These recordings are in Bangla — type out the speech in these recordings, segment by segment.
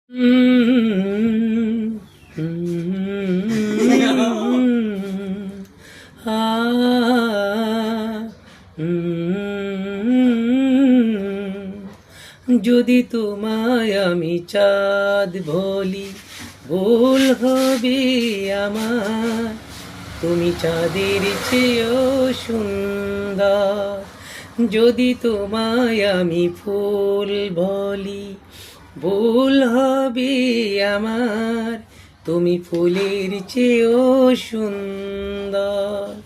উম, উম, আ, যদি তোমায় আমি চাঁদ বলি, ভুল হবে আমার। তুমি চাঁদের চেয়েও সুন্দর। যদি তোমায় আমি ফুল বলি, ভুল হবে আমার। তুমি ফুলের চেয়েও সুন্দর।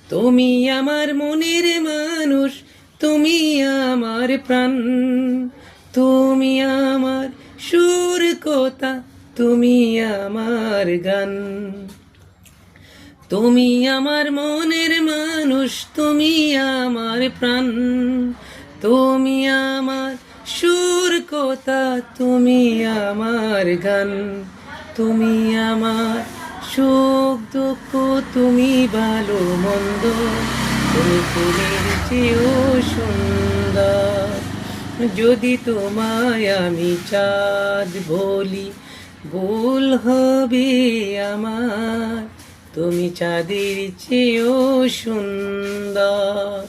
তুমি আমার মনের মানুষ, তুমি আমার প্রাণ, তুমি আমার সুর কথা, তুমি আমার গান। তুমি আমার মনের মানুষ, তুমি আমার প্রাণ, তুমি আমার সুর কথা, তুমি আমার গান। তুমি আমার সুখ দুঃখ, তুমি ভালো মন্দ, তুমি ফুলের চেয়েও সুন্দর। যদি তোমায় আমি চাঁদ বলি, ভুল হবে আমার। তুমি চাঁদের চেয়েও সুন্দর।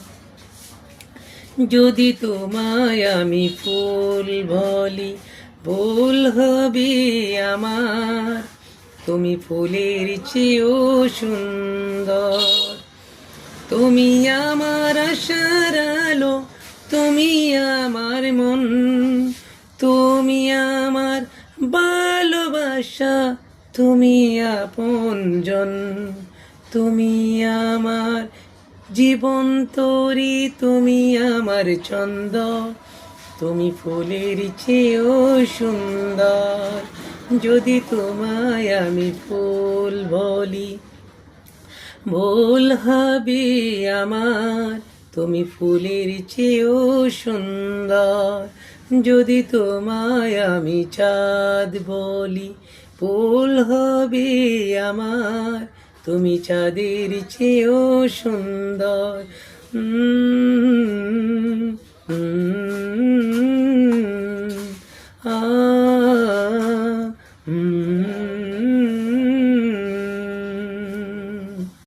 যদি তোমায় আমি ফুল বলি, ভুল হবে আমার। তুমি ফুলের চেয়েও সুন্দর। তুমি আমার আশার আলো, তুমি আমার মন, তুমি আমার ভালোবাসা, তুমি আপনজন। তুমি আমার জীবন তরি, তুমি আমার ছন্দ, তুমি ফুলের চেয়েও সুন্দর। যদি তোমায় আমি ফুল বলি, ভুল হবে আমার। তুমি ফুলের চেয়েও সুন্দর। যদি তোমায় আমি চাঁদ বলি, ভুল হবে আমার। তুমি চাঁদের চেয়েও সুন্দর। উম, উম,